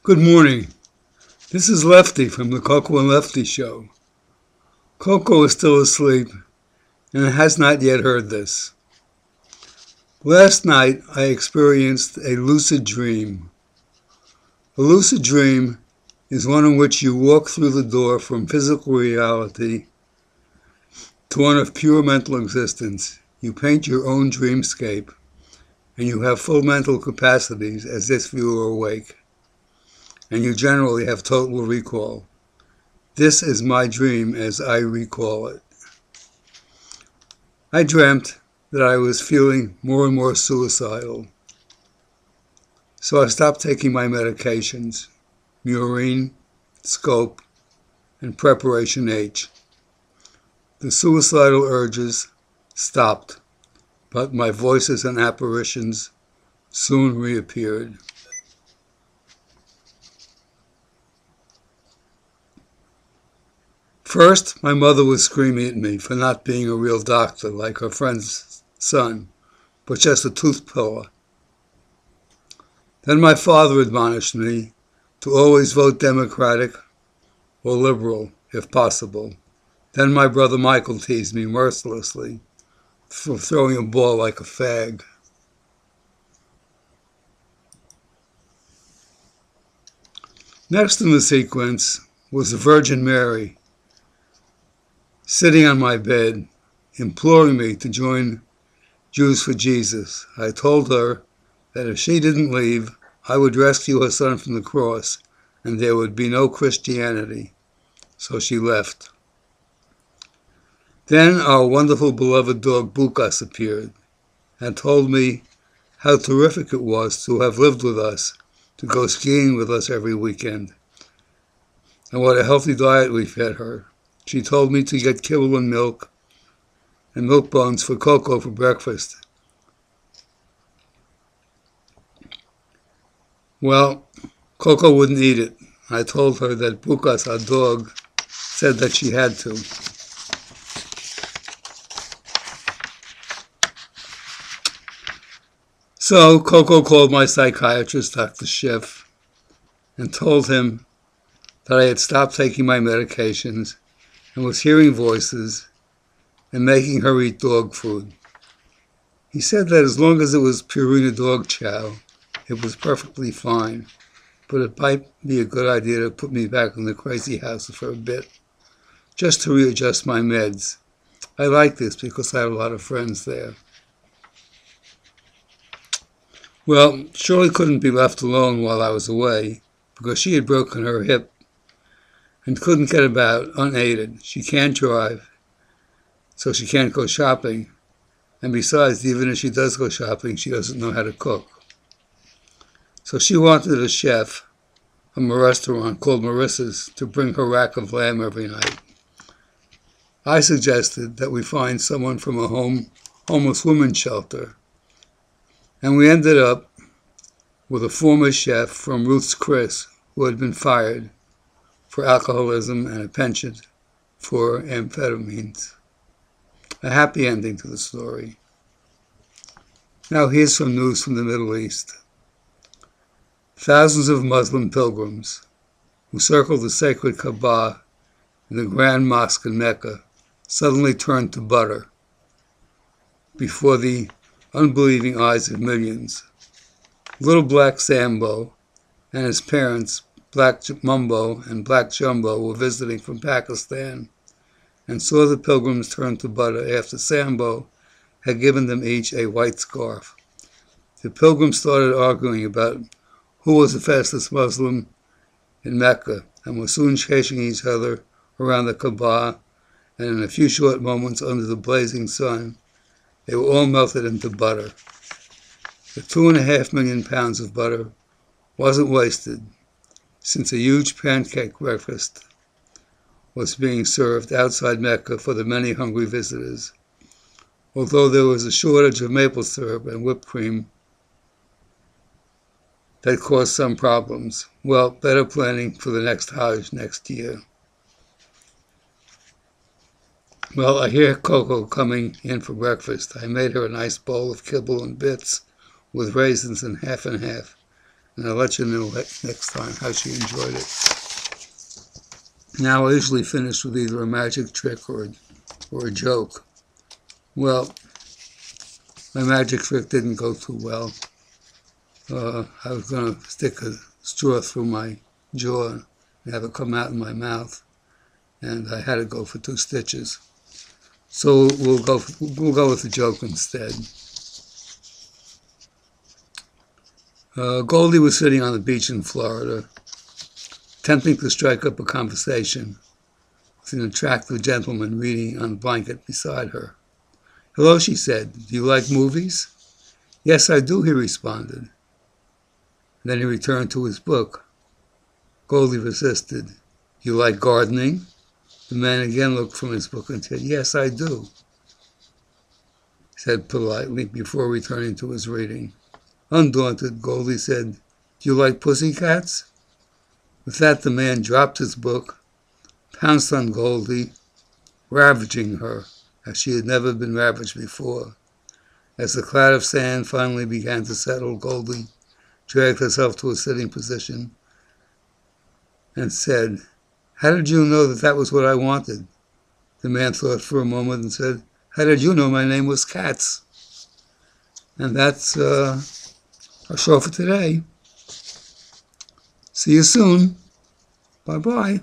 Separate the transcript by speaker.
Speaker 1: Good morning. This is Lefty from the Coco and Lefty show. Coco is still asleep and has not yet heard this. Last night I experienced a lucid dream. A lucid dream is one in which you walk through the door from physical reality to one of pure mental existence. You paint your own dreamscape and you have full mental capacities as if you were awake. And you generally have total recall. This is my dream as I recall it. I dreamt that I was feeling more and more suicidal. So I stopped taking my medications, Murine, Scope, and Preparation H. The suicidal urges stopped, but my voices and apparitions soon reappeared. First, my mother was screaming at me for not being a real doctor like her friend's son, but just a tooth puller. Then my father admonished me to always vote Democratic or Liberal, if possible. Then my brother Michael teased me mercilessly for throwing a ball like a fag. Next in the sequence was the Virgin Mary, sitting on my bed, imploring me to join Jews for Jesus. I told her that if she didn't leave, I would rescue her son from the cross, and there would be no Christianity. So she left. Then our wonderful beloved dog Bukas appeared and told me how terrific it was to have lived with us, to go skiing with us every weekend, and what a healthy diet we fed her. She told me to get kibble and milk bones for Coco for breakfast. Well, Coco wouldn't eat it. I told her that Bukas, our dog, said that she had to. So Coco called my psychiatrist, Dr. Schiff, and told him that I had stopped taking my medications and was hearing voices and making her eat dog food. He said that as long as it was Purina dog chow, it was perfectly fine, but it might be a good idea to put me back in the crazy house for a bit, just to readjust my meds. I like this because I have a lot of friends there. Well, Shirley couldn't be left alone while I was away because she had broken her hip and couldn't get about unaided. She can't drive, so she can't go shopping. And besides, even if she does go shopping, she doesn't know how to cook. So she wanted a chef from a restaurant called Marissa's to bring her rack of lamb every night. I suggested that we find someone from a homeless women's shelter. And we ended up with a former chef from Ruth's Chris who had been fired for alcoholism and a penchant for amphetamines. A happy ending to the story. Now here's some news from the Middle East. Thousands of Muslim pilgrims who circled the sacred Kaaba in the Grand Mosque in Mecca suddenly turned to butter before the unbelieving eyes of millions. Little Black Sambo and his parents, Black Mumbo and Black Jumbo, were visiting from Pakistan and saw the pilgrims turn to butter after Sambo had given them each a white scarf. The pilgrims started arguing about who was the fastest Muslim in Mecca and were soon chasing each other around the Kaaba, and in a few short moments under the blazing sun, they were all melted into butter. The 2.5 million pounds of butter wasn't wasted, since a huge pancake breakfast was being served outside Mecca for the many hungry visitors. Although there was a shortage of maple syrup and whipped cream that caused some problems. Well, better planning for the next Hajj next year. Well, I hear Coco coming in for breakfast. I made her a nice bowl of kibble and bits with raisins and half. And I'll let you know next time how she enjoyed it. Now I usually finish with either a magic trick or a joke. Well, my magic trick didn't go too well. I was going to stick a straw through my jaw and have it come out in my mouth, and I had to go for 2 stitches. So we'll go with the joke instead. Goldie was sitting on the beach in Florida, attempting to strike up a conversation with an attractive gentleman reading on a blanket beside her. "Hello," she said. "Do you like movies?" "Yes, I do," he responded. Then he returned to his book. Goldie persisted. "You like gardening?" The man again looked from his book and said, "Yes, I do," he said politely before returning to his reading. Undaunted, Goldie said, "Do you like pussycats?" With that, the man dropped his book, pounced on Goldie, ravaging her as she had never been ravaged before. As the cloud of sand finally began to settle, Goldie dragged herself to a sitting position and said, "How did you know that that was what I wanted?" The man thought for a moment and said, "How did you know my name was Katz?" And that's our show for today. See you soon. Bye-bye.